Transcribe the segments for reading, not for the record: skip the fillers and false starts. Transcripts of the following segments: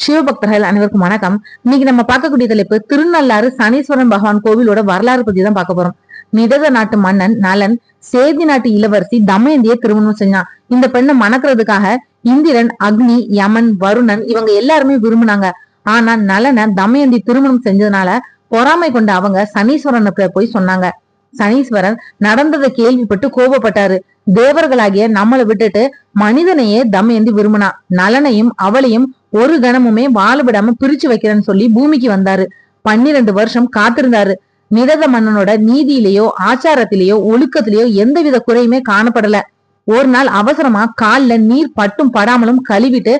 சிவபக்தர்கள் அனைவருக்கும் வணக்கம். இன்னைக்கு நம்ம பார்க்கக்கூடிய தலைப்பு திருநள்ளாறு சனீஸ்வரன் பகவான் கோவிலோட வரலாறு பத்தி தான் பார்க்க போறோம். நிடத நாட்டு மன்னன் நலன் சேதி நாட்டு இளவரசி தமயந்தியை திருமணம் செஞ்சான். இந்த பெண்ணை மணக்கிறதுக்காக இந்திரன், அக்னி, யமன், வருணன் இவங்க எல்லாருமே விரும்பினாங்க. ஆனா நலனை தமயந்தி திருமணம் செஞ்சதுனால பொறாமை கொண்ட அவங்க சனீஸ்வரனுக்கு போய் சொன்னாங்க. சனீஸ்வரன் நடந்ததை கேள்விப்பட்டு கோபப்பட்டாரு. தேவர்களாகிய நம்மளை விட்டுட்டு மனிதனையே தமயந்தி விரும்பினா. நலனையும் அவளையும் ஒரு கணமுமே வாழ விடாம பிரிச்சு வைக்கிறேன்னு சொல்லி பூமிக்கு வந்தாரு. 12 வருஷம் காத்திருந்தாரு. நிடத மன்னனோட நீதியிலேயோ ஆச்சாரத்திலேயோ ஒழுக்கத்திலேயோ எந்தவித குறையுமே காணப்படல. ஒரு நாள் அவசரமா கால்ல நீர் பட்டும் படாமலும் கழுவிட்டு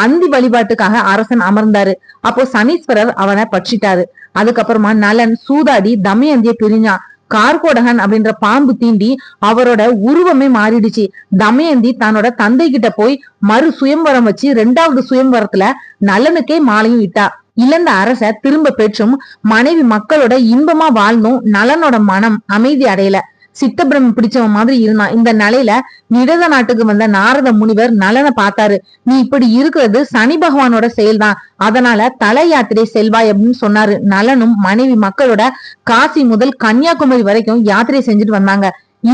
அந்தி வழிபாட்டுக்காக அரசன் அமர்ந்தாரு. அப்போ சனீஸ்வரர் அவனை பட்சிட்டாரு. அதுக்கப்புறமா நலன் சூதாடி தமயந்திய பிரிஞ்சான். கார்கோடகன் அப்படின்ற பாம்பு தீண்டி அவரோட உருவமே மாறிடுச்சு. தமயந்தி தன்னோட தந்தை கிட்ட போய் மறு சுயம்வரம் வச்சு 2வது சுயம்வரத்துல நலனுக்கே மாலையும் இட்டா. இழந்த அரச திரும்ப பெற்றும் மனைவி மக்களோட இன்பமா வாழ்ந்தும் நலனோட மனம் அமைதி அடையல. சித்தபிரமம் பிடிச்சவன் மாதிரி இருந்தான். இந்த நிலையில நிடத நாட்டுக்கு வந்த நாரத முனிவர் நலனை பார்த்தாரு. நீ இப்படி இருக்கிறது சனி பகவானோட செயல்தான், அதனால தல யாத்திரை செல்வாய் அப்படின்னு சொன்னாரு. நலனும் மனைவி மக்களோட காசி முதல் கன்னியாகுமரி வரைக்கும் யாத்திரை செஞ்சுட்டு வந்தாங்க.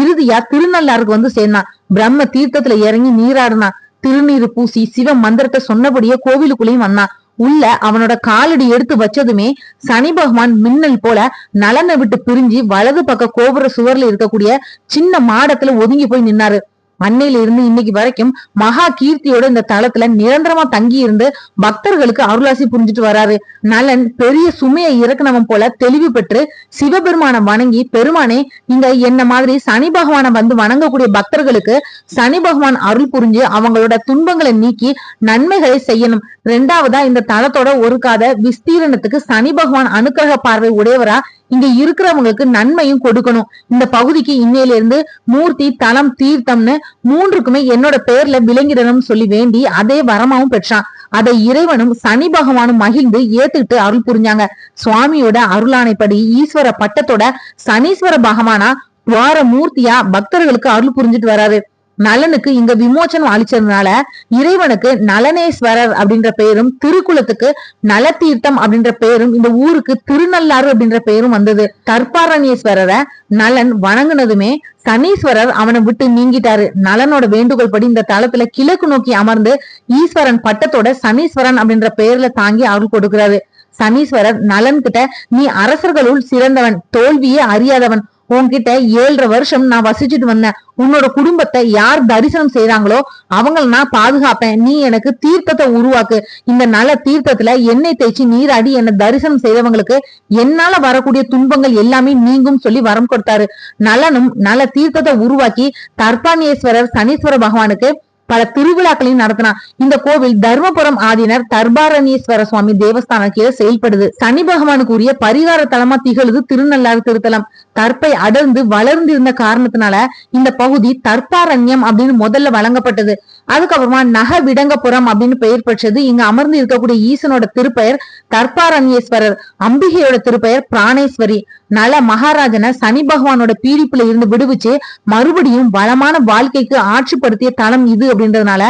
இறுதியா திருநள்ளாருக்கு வந்து சேர்ந்தான். பிரம்ம தீர்த்தத்துல இறங்கி நீராடினான். திருநீரு பூசி சிவ மந்திரத்தை சொன்னபடியே கோவிலுக்குள்ளேயும் வந்தான். உள்ள அவனோட காலடி எடுத்து வச்சதுமே சனி பகவான் மின்னல் போல நலனை விட்டு பிரிஞ்சு வலது பக்க கோபுர சுவர்ல இருக்கக்கூடிய சின்ன மாடத்துல ஒதுங்கி போய் நின்னாரு. அன்னையில இருந்து இன்னைக்கு வரைக்கும் மகா கீர்த்தியோட இந்த தளத்துல நிரந்தரமா தங்கி இருந்து பக்தர்களுக்கு அருளாசி புரிஞ்சுட்டு வராரு. நலன் பெரிய சுமையை இறக்குனவன் போல தெளிவு பெற்று சிவபெருமான வணங்கி, பெருமானே இங்க என்ன மாதிரி சனி பகவான வந்து வணங்கக்கூடிய பக்தர்களுக்கு சனி பகவான் அருள் புரிஞ்சு அவங்களோட துன்பங்களை நீக்கி நன்மைகளை செய்யணும். 2வதா இந்த தளத்தோட ஒரு காத விஸ்தீரணத்துக்கு சனி பகவான் அனுக்கிரக பார்வை உடையவரா இங்க இருக்கிறவங்களுக்கு நன்மையும் கொடுக்கணும். இந்த பகுதிக்கு இன்னையில இருந்து மூர்த்தி, தலம், தீர்த்தம்னு 3க்குமே என்னோட பேர்ல விளங்கிடணும்னு சொல்லி வேண்டி அதே வரமாவும் பெற்றான். அதை இறைவனும் சனி பகவானும் மகிழ்ந்து ஏத்துக்கிட்டு அருள் புரிஞ்சாங்க. சுவாமியோட அருளானைப்படி ஈஸ்வர பட்டத்தோட சனீஸ்வர பகவானா துவார மூர்த்தியா பக்தர்களுக்கு அருள் புரிஞ்சுட்டு வராரு. நலனுக்கு இங்க விமோச்சனம் அளிச்சதுனால இறைவனுக்கு நலனேஸ்வரர் அப்படின்ற பெயரும், திருக்குளத்துக்கு நலத்தீர்த்தம் அப்படின்ற பெயரும், இந்த ஊருக்கு திருநள்ளாறு அப்படின்ற பெயரும் வந்தது. தர்பாரண்யேஸ்வரரை நலன் வணங்குனதுமே சனீஸ்வரர் அவனை விட்டு நீங்கிட்டாரு. நலனோட வேண்டுகோள் படி இந்த தளத்துல கிழக்கு நோக்கி அமர்ந்து ஈஸ்வரன் பட்டத்தோட சனீஸ்வரன் அப்படின்ற பெயர்ல தாங்கி அருள் கொடுக்கிறாரு. சனீஸ்வரர் நலன் கிட்ட, நீ அரசர்களுள் சிறந்தவன், தோல்வியே அறியாதவன், உன்கிட்ட 7.5 வருஷம் நான் வசிச்சுட்டு வந்தேன். உன்னோட குடும்பத்தை யார் தரிசனம் செய்யறாங்களோ அவங்களை நான் பாதுகாப்பேன். நீ எனக்கு தீர்த்தத்தை உருவாக்கு. இந்த நல தீர்த்தத்துல எண்ணெய் தேய்ச்சி நீராடி என்ன தரிசனம் செய்தவங்களுக்கு என்னால வரக்கூடிய துன்பங்கள் எல்லாமே நீங்கும் சொல்லி வரம் கொடுத்தாரு. நலனும் நல தீர்த்தத்தை உருவாக்கி தர்பானியேஸ்வரர் சனீஸ்வர பகவானுக்கு பல திருவிழாக்களையும் நடத்தினான். இந்த கோவில் தர்மபுரம் ஆதீனர் தர்பாரண்யேஸ்வர சுவாமி தேவஸ்தான கீழே செயல்படுது. சனி பகவானுக்கு உரிய பரிகார தலமா திகழுது திருநள்ளாறு திருத்தலம். தற்பை அடர்ந்து வளர்ந்து இருந்த காரணத்தினால இந்த பகுதி தர்பாரண்யம் அப்படின்னு முதல்ல வழங்கப்பட்டது. அதுக்கப்புறமா நகவிடங்கபுரம் அப்படின்னு பெயர் பெற்றது. இங்க அமர்ந்து இருக்கக்கூடிய ஈசனோட திருப்பெயர் தர்பாரண்யேஸ்வரர், அம்பிகையோட திருப்பெயர் பிராணேஸ்வரி. நல மகாராஜனை சனி பகவானோட பீடிப்புல இருந்து விடுவிச்சு மறுபடியும் வளமான வாழ்க்கைக்கு ஆட்சிப்படுத்திய தலம் இது அப்படின்றதுனால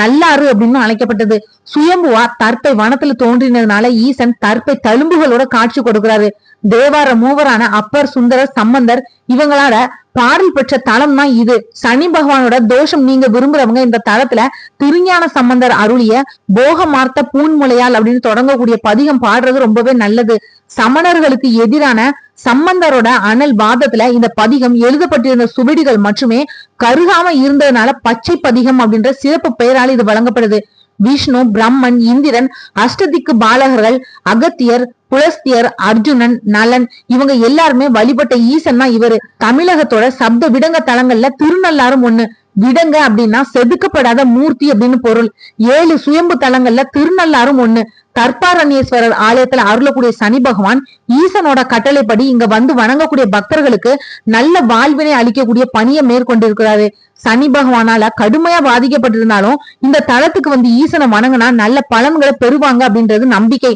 நல்லாறு அப்படின்னு அழைக்கப்பட்டது. சுயம்புவா தற்பை வனத்துல தோன்றினதுனால ஈசன் தற்பை தழும்புகளோட காட்சி கொடுக்கிறாரு. தேவார மூவரான அப்பர், சுந்தரர், சம்பந்தர் இவங்களால பாடல் பெற்ற தலம் தான் இது. சனி பகவானோட தோஷம் நீங்க விரும்புறவங்க இந்த தலத்துல திருஞான சம்பந்தர் அருளிய போகமார்த்த பூன்முலையால் அப்படின்னு தொடங்கக்கூடிய பதிகம் பாடுறது ரொம்பவே நல்லது. சமணர்களுக்கு எதிரான சம்பந்தரோட அனல் வாதத்துல இந்த பதிகம் எழுதப்பட்டிருந்த சுவடிகள் மட்டுமே கருகாம இருந்ததுனால பச்சை பதிகம் அப்படின்ற சிறப்பு பெயரால் இது வழங்கப்படுது. விஷ்ணு, பிரம்மன், இந்திரன், அஷ்டதிக்கு பாலகர்கள், அகத்தியர், புலஸ்தியர், அர்ஜுனன், நலன் இவங்க எல்லாருமே வழிபட்ட ஈசன் தான் இவரு. தமிழகத்தோட சப்த விடங்க தலங்கள்ல திருநள்ளாறும் ஒண்ணு. விடங்க அப்படின்னா செதுக்கப்படாத மூர்த்தி அப்படின்னு பொருள். 7 சுயம்பு தலங்கள்ல திருநள்ளாறும் ஒண்ணு. தர்பாரண்யேஸ்வரர் ஆலயத்துல அருளக்கூடிய சனி பகவான் ஈசனோட கட்டளைப்படி இங்க வந்து வணங்கக்கூடிய பக்தர்களுக்கு நல்ல வாழ்வினை அளிக்கக்கூடிய பணியை மேற்கொண்டிருக்கிறாரு. சனி பகவானால கடுமையா பாதிக்கப்பட்டிருந்தாலும் இந்த தலத்துக்கு வந்து ஈசனை வணங்கினா நல்ல பலன்களை பெறுவாங்க அப்படின்றது நம்பிக்கை.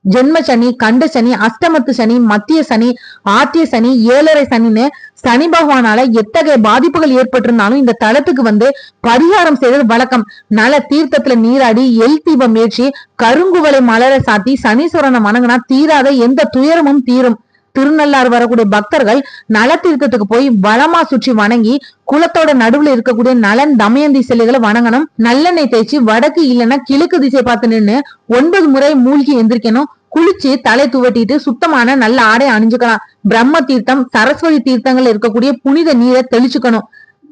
ஜென்ம சனி, கண்ட சனி, அஷ்டமத்து சனி, மத்திய சனி, ஆத்திய சனி, 7.5 சனின்னு சனி பகவானால எத்தகைய பாதிப்புகள் ஏற்பட்டிருந்தாலும் இந்த தலத்துக்கு வந்து பரிகாரம் செய்வது வழக்கம். நல தீர்த்தத்துல நீராடி எல் தீபம் ஏற்றி கருங்குவலை மலர சாத்தி சனீஸ்வரனை வணங்கினா தீராத எந்த துயரமும் தீரும். திருநள்ளாறு வரக்கூடிய பக்தர்கள் நல தீர்த்தத்துக்கு போய் வளமா சுற்றி வணங்கி குளத்தோட நடுவுல இருக்கக்கூடிய நலன் தமயந்தி சிலைகளை வணங்கணும். நல்லெண்ணெய் தேய்ச்சி வடக்கு இல்லைன்னா கிழக்கு திசை பார்த்து நின்று 9 முறை மூழ்கி எந்திரிக்கணும். குளிச்சு தலை துவட்டிட்டு சுத்தமான நல்ல ஆடை அணிஞ்சுக்கலாம். பிரம்ம தீர்த்தம் சரஸ்வதி தீர்த்தங்கள் இருக்கக்கூடிய புனித நீரை தெளிச்சுக்கணும்.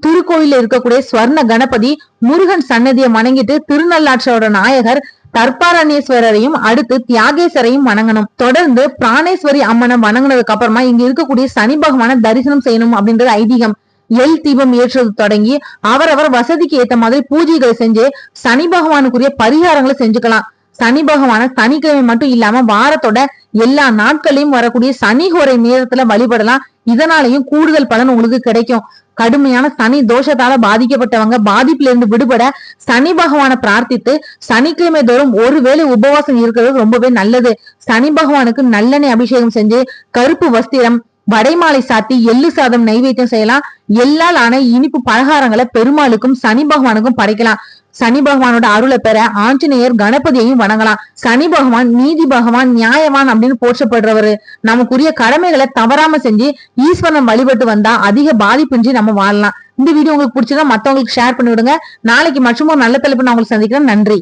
திருக்கோயில இருக்கக்கூடிய ஸ்வர்ண கணபதி முருகன் சன்னதியை வணங்கிட்டு திருநள்ளாற்றோட நாயகர் தர்பாரண்யேஸ்வரரையும் அடுத்து தியாகேஸ்வரையும் வணங்கணும். தொடர்ந்து பிராணேஸ்வரி அம்மனை வணங்கினதுக்கு அப்புறமா இங்க இருக்கக்கூடிய சனி பகவான தரிசனம் செய்யணும் அப்படின்றது ஐதீகம். எல் தீபம் ஏற்றது தொடங்கி அவரவர் வசதிக்கு ஏத்த மாதிரி பூஜைகள் செஞ்சு சனி பகவானுக்குரிய பரிகாரங்களை செஞ்சுக்கலாம். சனி பகவான சனிக்கிழமை மட்டும் இல்லாம வாரத்தோட எல்லா நாட்களையும் வரக்கூடிய சனிஹோரை நேரத்துல வழிபடலாம். இதனாலையும் கூடுதல் பலன் உங்களுக்கு கிடைக்கும். கடுமையான சனி தோஷத்தால பாதிக்கப்பட்டவங்க பாதிப்புல இருந்து விடுபட சனி பகவான பிரார்த்தித்து சனிக்கிழமை தோறும் ஒருவேளை உபவாசம் இருக்கிறது ரொம்பவே நல்லது. சனி பகவானுக்கு நல்லெண்ணெய் அபிஷேகம் செஞ்சு கருப்பு வஸ்திரம் வடைமாலை சாத்தி எள்ளு சாதம் நைவேத்தியம் செய்யலாம். எல்லால் ஆன இனிப்பு பலகாரங்களை பெருமாளுக்கும் சனி பகவானுக்கும் படைக்கலாம். சனி பகவானோட அருளை பெற ஆஞ்சநேயர் கணபதியையும் வணங்கலாம். சனி பகவான் நீதி பகவான் நியாயவான் அப்படின்னு போற்றப்படுறவரு. நமக்குரிய கடமைகளை தவறாம செஞ்சு ஈஸ்வரன் வழிபட்டு வந்தா அதிக பாதிப்பின்றி நம்ம வாழலாம். இந்த வீடியோ உங்களுக்கு பிடிச்சதா மத்தவங்களுக்கு ஷேர் பண்ணி விடுங்க. நாளைக்கு மற்றும் ஒரு நல்ல தலைப்பு நான் உங்களுக்கு சந்திக்கிறேன். நன்றி.